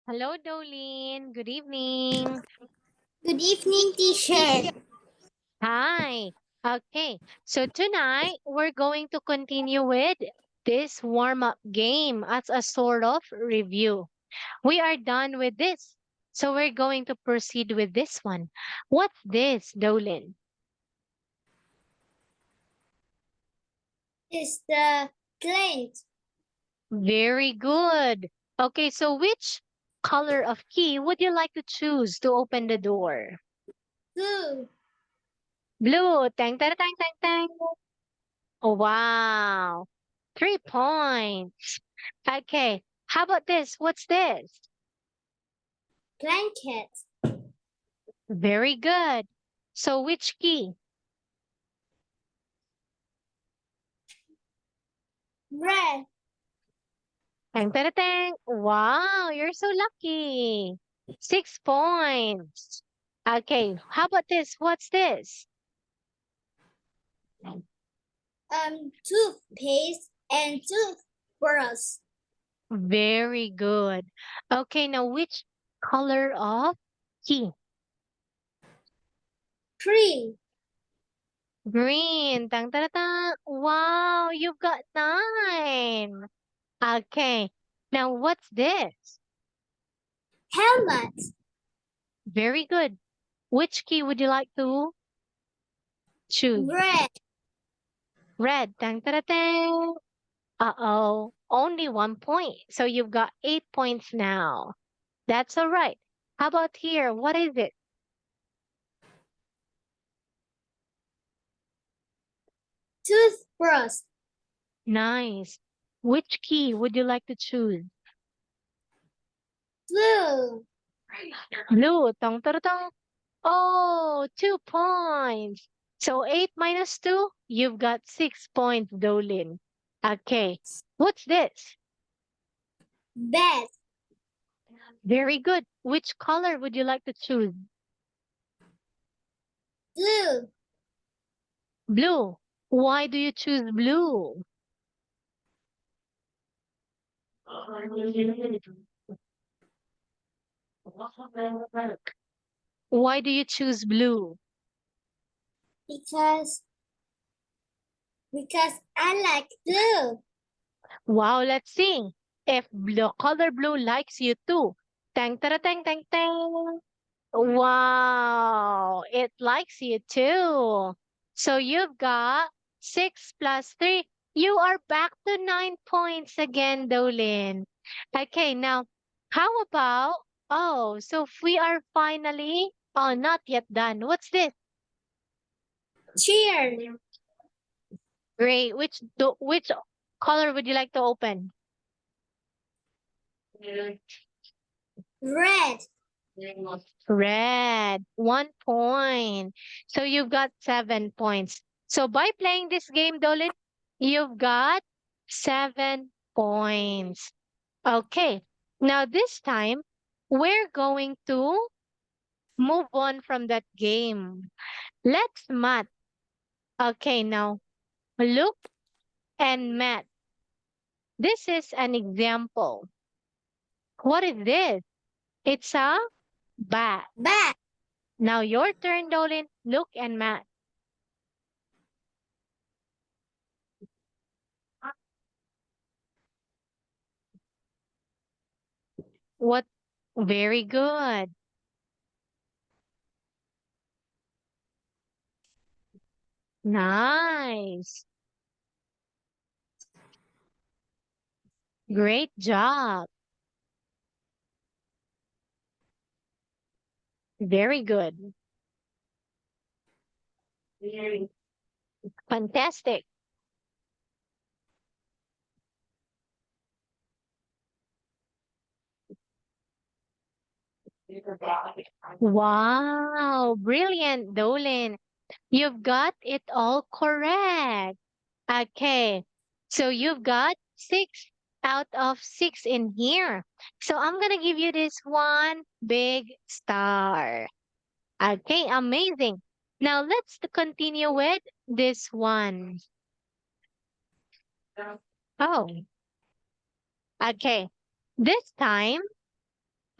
Hello, Dolin. Good evening. Good evening, teacher. Hi. Okay, so tonight we're going to continue with this warm up game as a sort of review. We are done with this, so we're going to proceed with this one. What's this, Dolin? Is the plant Very good. Okay, so which color of key would you like to choose to open the door? blue? Blue. Tang, tang, tang, tang, tang. Oh, wow. 3 points. Okay. How about this? What's this? Blanket. Very good. So which key? Red. Tang, tang, tang. Wow, you're so lucky. 6 points. Okay. How about this? What's this? Toothpaste and toothbrush. Very good. Okay, now which color of key? Cream. Green. Tang, tang, tang. Wow, you've got 9. Okay. Now what's this? Helmet. Very good. Which key would you like to choose? Red. Red. Tang, tang, tang. Uh-oh. Only 1 point. So you've got 8 points now. That's all right. How about here? What is it? Toothbrush. Nice. Which key would you like to choose? Blue. Blue. Tong, tong, tong. Oh, 2 points. So 8 minus 2, you've got 6 points, Dolin. Okay. What's this? Bed. Very good. Which color would you like to choose? Blue. Blue. Why do you choose blue? Why do you choose blue? Because because I like blue. Wow, let's see. If blue color blue likes you too. Tang tara tang tang tang. Wow, it likes you too. So you've got 6 plus 3. You are back to 9 points again, Dolin. Okay, now how about so if we are finally not yet done. What's this? Cheer. Great. Which color would you like to open? Red. Red. 1 point. So you've got 7 points. So by playing this game, Dolin, you've got 7 points. Okay. Now this time, we're going to move on from that game. Let's math. Okay, now look and math. This is an example. What is this? It's a bat. Bat. Now your turn, Dolin. Look and math. What? Very good. Nice. Great job. Very good. Fantastic. Wow. Brilliant, Dolin. You've got it all correct. Okay. So you've got 6 out of 6 in here. So I'm going to give you this one big star. Okay, amazing. Now let's continue with this one. Oh, okay. This time,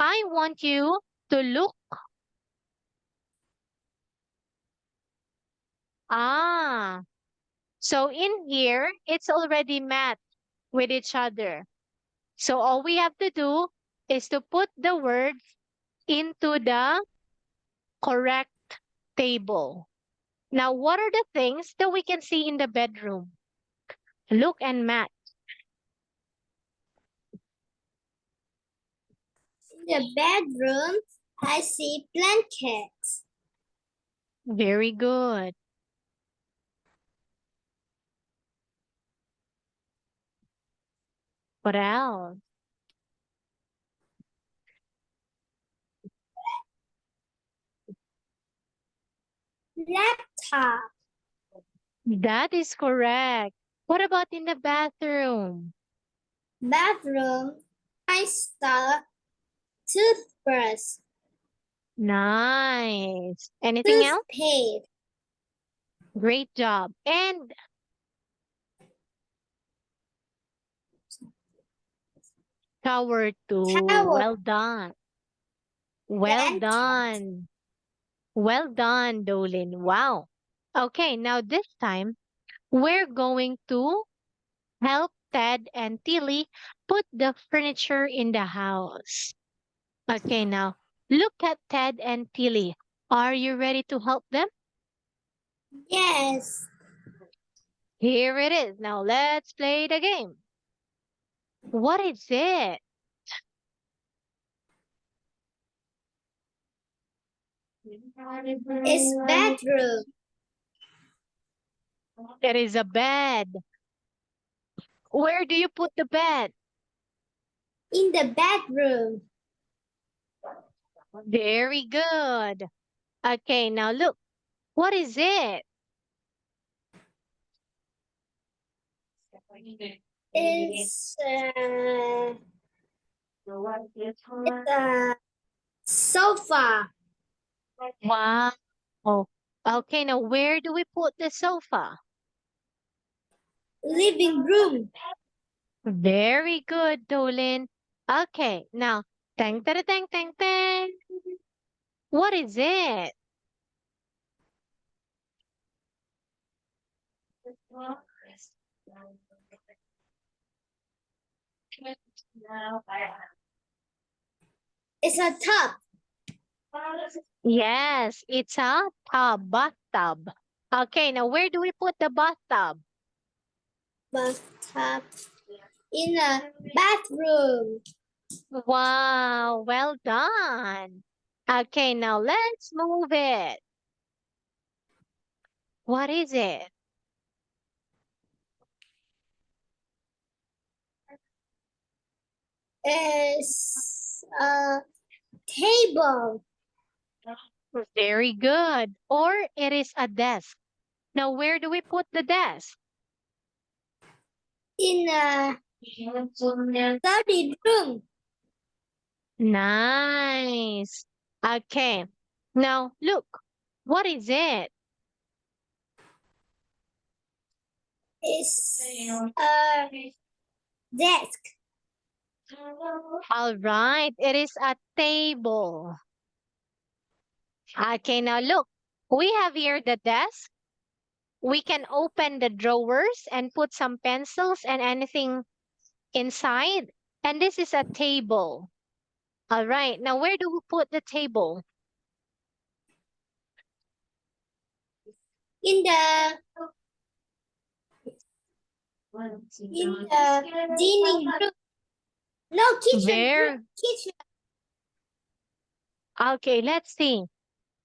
I want you to look. Ah, so in here, it's already matched with each other. So all we have to do is to put the words into the correct table. Now, what are the things that we can see in the bedroom? Look and match. In the bedroom, I see blankets. Very good. What else? Laptop. That is correct. What about in the bathroom? Bathroom, I saw toothbrush. Nice. Anything else? Toothpaste. Great job. And tower two. Towel. Well done. Well Blanket. done. Well done, Dolin. Wow. Okay, now this time we're going to help Ted and Tilly put the furniture in the house. Okay, now look at Ted and Tilly. Are you ready to help them? Yes. Here it is. Now let's play the game. What is it? It's bedroom. It is a bed. Where do you put the bed? In the bedroom. Very good. Okay, now look. What is it? It's a sofa. Wow. Okay, now where do we put the sofa? Living room. Very good, Dolin. Okay, now, tang tang tang tang tang. What is it? It's a tub. Yes, it's a tub, bathtub. Okay, now where do we put the bathtub? Bathtub. In a bathroom. Wow, well done. Okay, now let's move it. What is it? It's a table. Very good. Or it is a desk. Now, where do we put the desk? In a study room. Nice. Okay. Now, look. What is it? It's a desk. All right. It is a table. Okay, now look. We have here the desk. We can open the drawers and put some pencils and anything inside. And this is a table. All right. Now, where do we put the table? In the dining room. No, kitchen. There. Kitchen. Okay, let's see.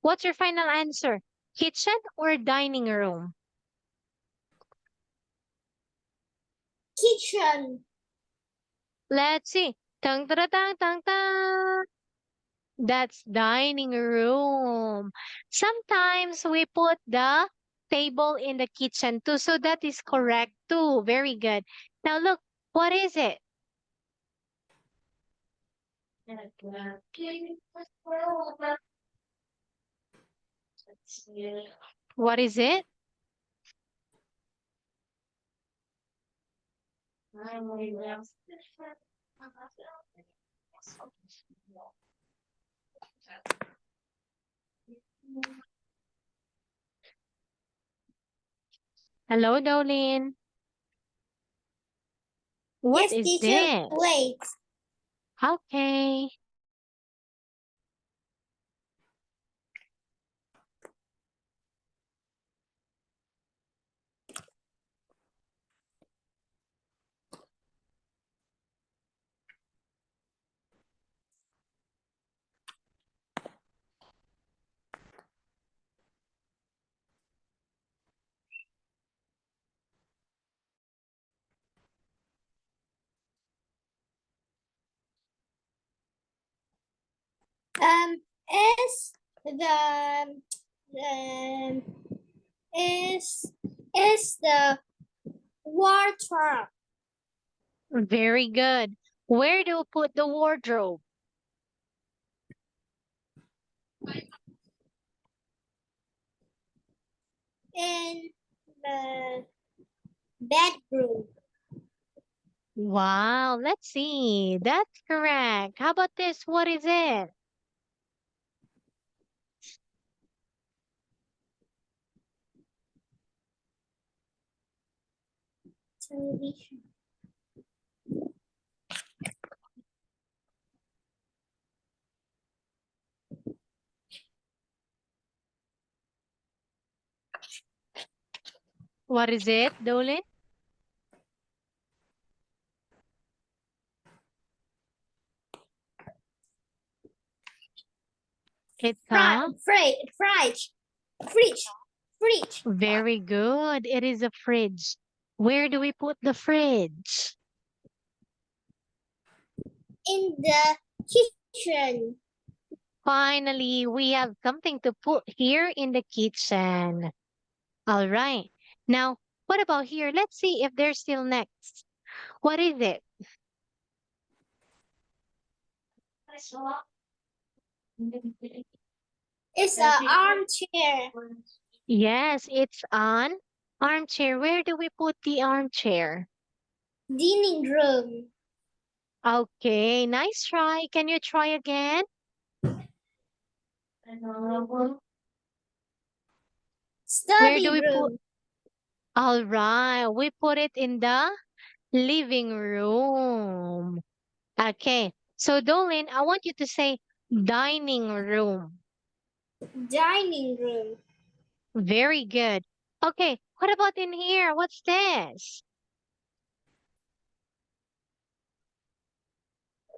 What's your final answer? Kitchen or dining room? Kitchen. Let's see. Tang tang tang tang tang. That's dining room. Sometimes we put the table in the kitchen too, so that is correct too. Very good. Now look, what is it? What is it? Hello, Dolin. What Yes, is teacher, this? wait. Okay. Is the is the wardrobe Very good. Where do you put the wardrobe? in the bedroom? Wow, let's see. That's correct. How about this? What is it? Television. What is it, Dolin? It's a Fridge. Fridge. Fridge. very good. It is a fridge. Where do we put the fridge? In the kitchen. Finally, we have something to put here in the kitchen. All right. Now, what about here? Let's see if they're still next. What is it? It's an armchair. Yes, it's an armchair. Where do we put the armchair? Dining room. Okay, nice try. Can you try again? Where do Study we put? room. All right, we put it in the living room. Okay, so Dolin, I want you to say dining room. Dining room. Very good. Okay, what about in here? What's this?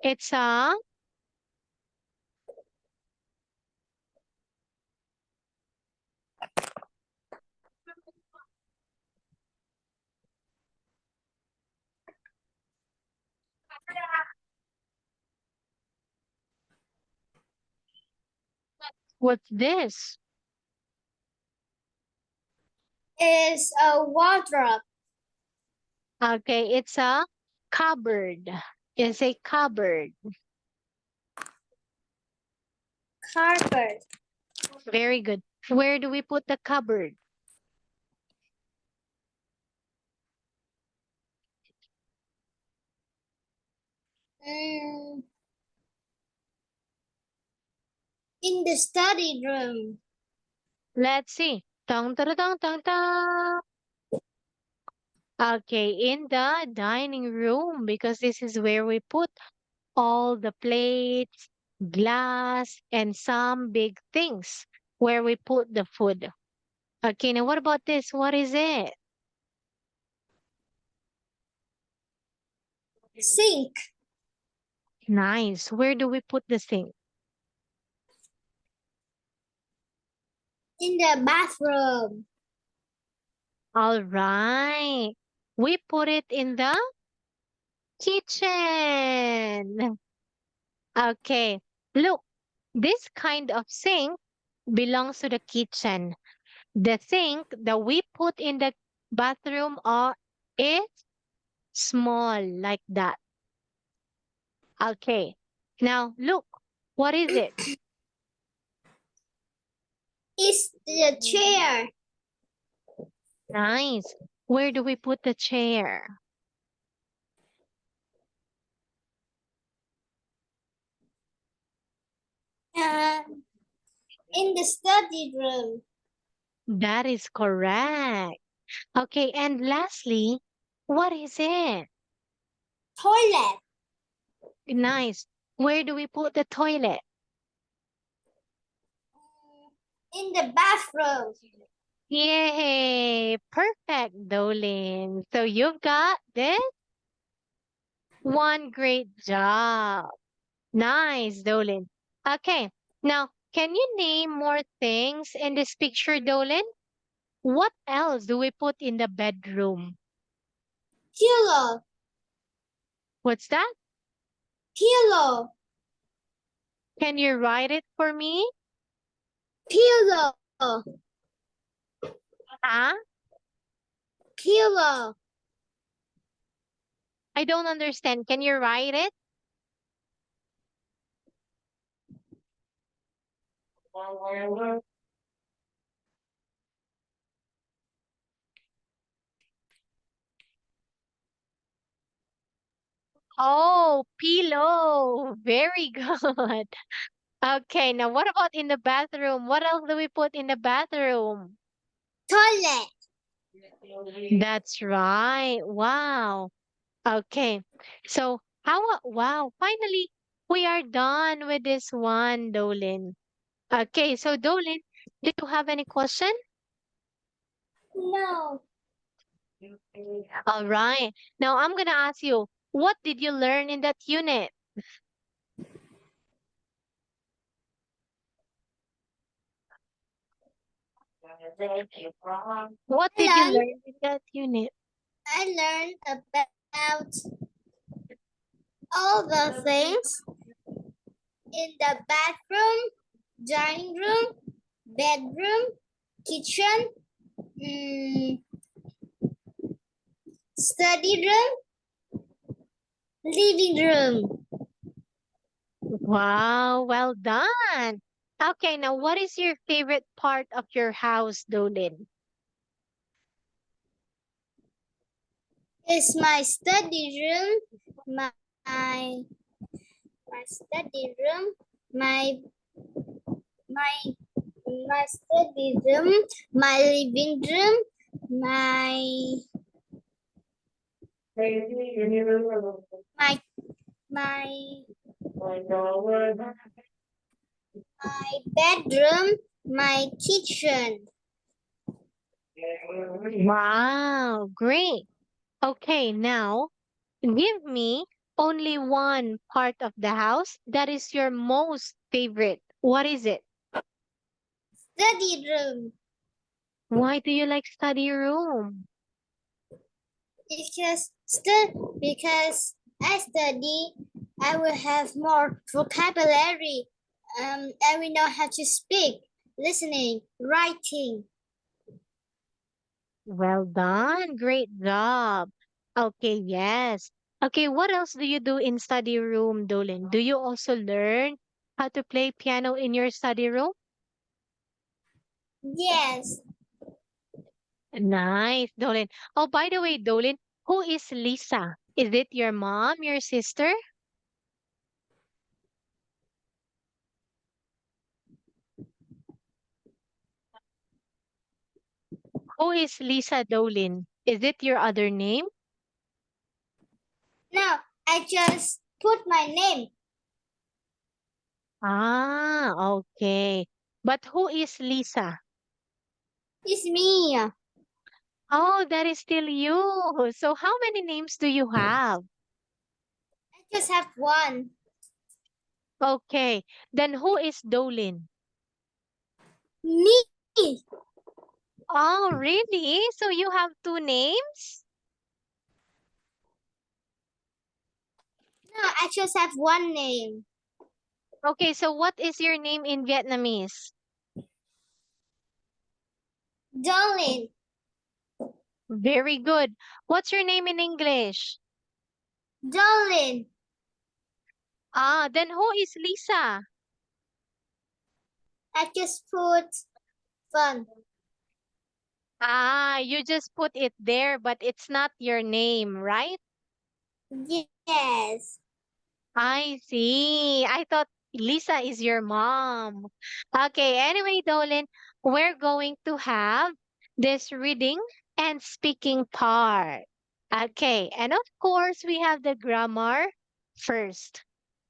It's a what's this? Is a wardrobe. Okay, it's a cupboard. It's a cupboard. Carpet. Very good. Where do we put the cupboard? Mm, in the study room. Let's see. Tong tong tong tong tong. Okay, in the dining room because this is where we put all the plates, glass, and some big things where we put the food. Okay, now what about this? What is it? Sink. Nice. Where do we put the sink? In the bathroom. All right. We put it in the kitchen. Okay. Look, this kind of sink belongs to the kitchen. The sink that we put in the bathroom is small like that. Okay. Now look, what is it? Is the chair. Nice. Where do we put the chair? In the study room. That is correct. Okay, and lastly, what is it? Toilet. Nice. Where do we put the toilet? In the bathroom. Yay! Perfect, Dolin. So you've got this. One great job. Nice, Dolin. Okay, now can you name more things in this picture, Dolin? What else do we put in the bedroom? Pillow. What's that? Pillow. Can you write it for me? Pillow. Ah, Pillow. I don't understand. Can you write it? Oh, pillow. Very good. Okay, now what about in the bathroom? What else do we put in the bathroom? Toilet. That's right. Wow. Okay. So, wow, finally, we are done with this one, Dolin. Okay, so Dolin, did you have any question? No. All right. Now I'm gonna ask you, what did you learn in that unit? What did you I learned, learn in that unit? I learned about all the things in the bathroom, dining room, bedroom, kitchen, study room, living room. Wow, well done. Okay, now what is your favorite part of your house, Dolin? It's my study room, my my study room, my my study room, my living room, my my my my bedroom, my kitchen. Wow, great. Okay, now give me only one part of the house that is your most favorite. What is it? Study room. Why do you like study room? Because I study, I will have more vocabulary. I will know how to speak, listening, writing. Well done. Great job. Okay, yes. Okay, what else do you do in study room, Dolin? Do you also learn how to play piano in your study room? Yes, Nice, Dolin. Oh, by the way, Dolin, who is Lisa? Is it your mom, your sister? Who is Lisa, Dolin? Is it your other name? now I just put my name. Ah, okay. But who is Lisa? It's me. I Oh, that is still you. So how many names do you have? just have one. Okay. Then who is Dolin? Me. Oh, really? So you have two names? No, I just have one name. Okay, so what is your name in Vietnamese? Darling. Very good. What's your name in English? Darling. Ah, then who is Lisa? I just put fun. Ah, you just put it there, but it's not your name, right? Yes. I see. I thought Lisa is your mom. Okay, anyway, Dolan, we're going to have this reading and speaking part. Okay, and of course, we have the grammar first.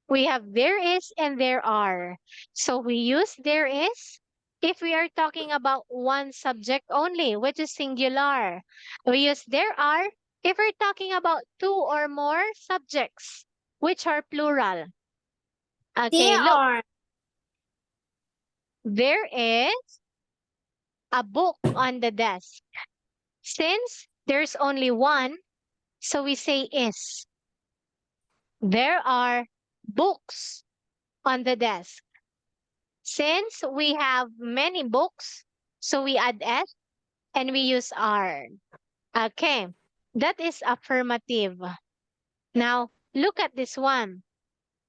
We have there is and there are. So we use there is if we are talking about one subject only, which is singular. We use there are if we're talking about two or more subjects, which are plural. Okay, There look, are. there is a book on the desk. Since there's only one, so we say is. There are books on the desk. Since we have many books, so we add S and we use are. Okay, that is affirmative. Now, look at this one.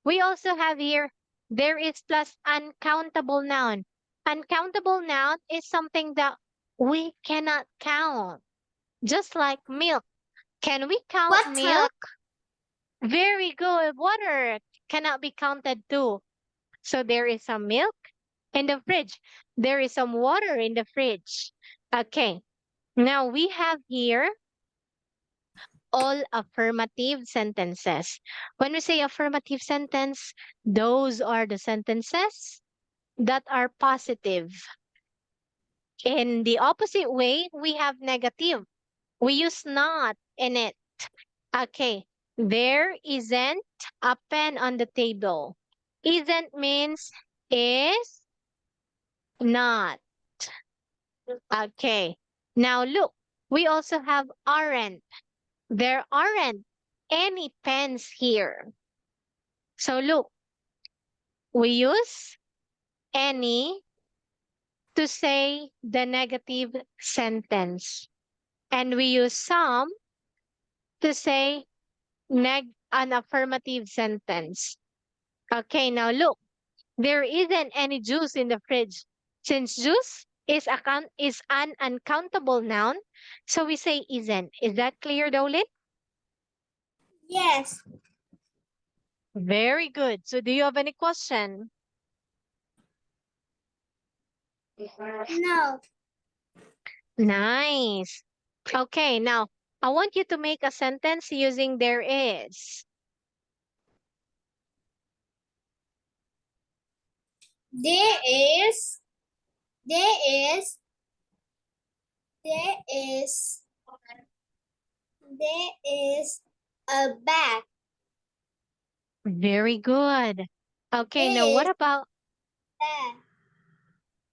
We also have here, there is plus uncountable noun. Uncountable noun is something that we cannot count. Just like milk. Can we count Water. milk? Very good. Water cannot be counted too. So there is some milk in the fridge. There is some water in the fridge. Okay. Now we have here all affirmative sentences. When we say affirmative sentence, those are the sentences that are positive. In the opposite way, we have negative. We use not in it. Okay. There isn't a pen on the table. Isn't means is not. Okay. Now look, we also have aren't. There aren't any pens here. So look, we use any to say the negative sentence. And we use some to say an affirmative sentence. Okay, now look, there isn't any juice in the fridge. Since juice is an uncountable noun, so we say isn't. Is that clear, Dolin? Yes. Very good. So do you have any question? No. Nice. Okay, now I want you to make a sentence using there is. There is. There is. There is. There is a bag. Very good. Okay, now There what is about bag.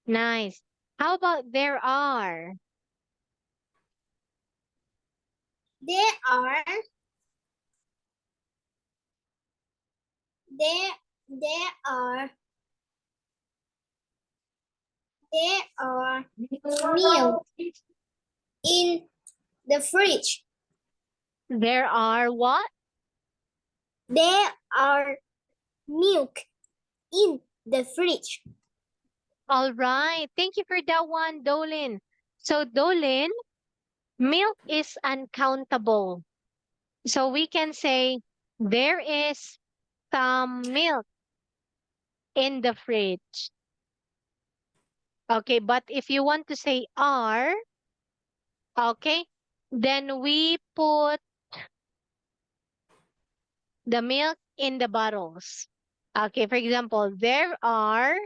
nice? How about there are? There are. There. There are. There are milk in the fridge. There are what? There are milk in the fridge. All right. Thank you for that one, Dolin. So, Dolin, milk is uncountable. So, we can say there is some milk in the fridge. Okay, but if you want to say are, okay, then we put the milk in the bottles. Okay, for example, there are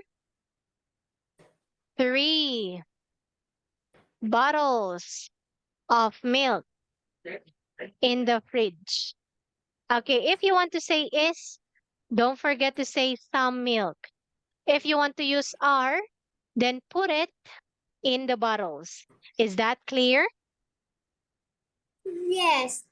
3 bottles of milk in the fridge. Okay, if you want to say is, don't forget to say some milk. If you want to use are, then put it in the bottles. Is that clear? Yes.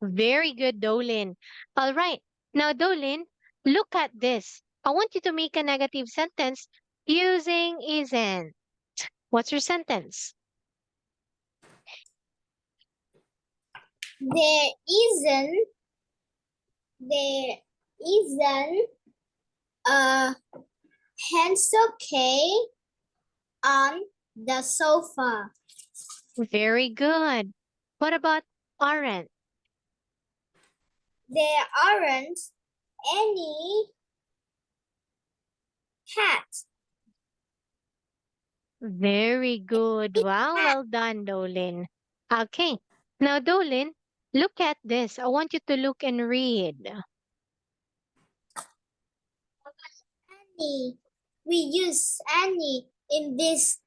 Very good, Dolin. All right. Now, Dolin, look at this. I want you to make a negative sentence using isn't. What's your sentence? There isn't. There isn't a pencil case on the sofa. Very good. What about aren't? There aren't any hat. Very good. Wow, well done, Dolin. Okay. Now, Dolin, look at this. I want you to look and read. Any. We use any in this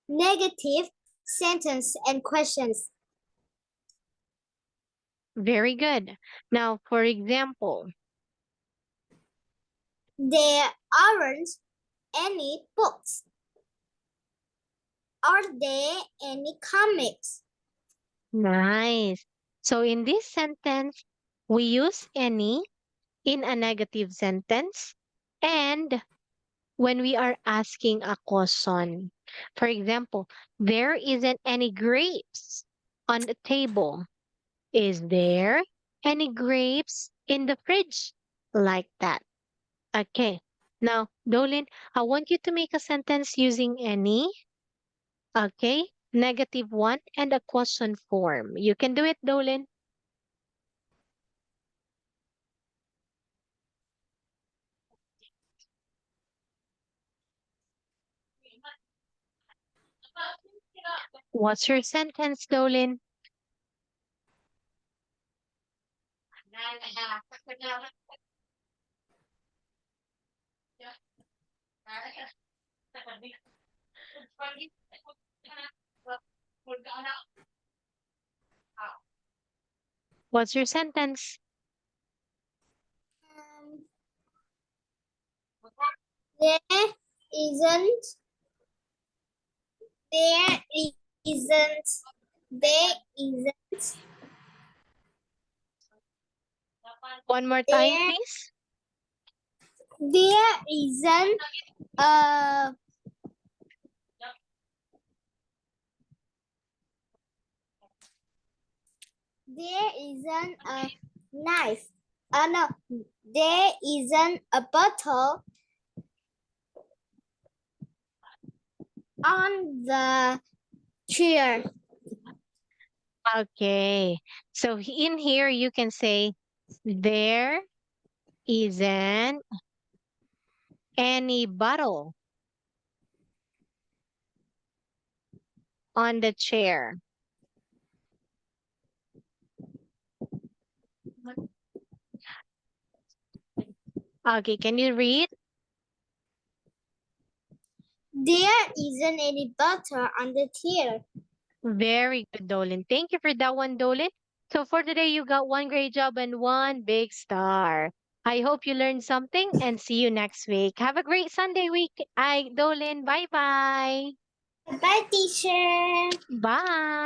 negative sentence and questions. Very good. Now, for example, There aren't any books. Are there any comics? nice. So, in this sentence, we use any in a negative sentence and when we are asking a question. For example, there isn't any grapes on the table. Is there any grapes in the fridge? Like that. Okay. Now, Dolin, I want you to make a sentence using any, okay, negative one and a question form. You can do it, Dolin. What's your sentence, Dolin? What's your sentence? Um, there isn't. There isn't. There isn't. One more time, There. please. There isn't. Uh. There isn't a knife. No, there isn't a bottle on the chair. Okay. So in here, you can say, there isn't any bottle on the chair. Okay, can you read? There isn't any butter on the chair. Very good, Dolan. Thank you for that one, Dolan. So for today, you got one great job and one big star. I hope you learned something and see you next week. Have a great Sunday week. Dolan. Bye-bye. Bye, teacher. Bye.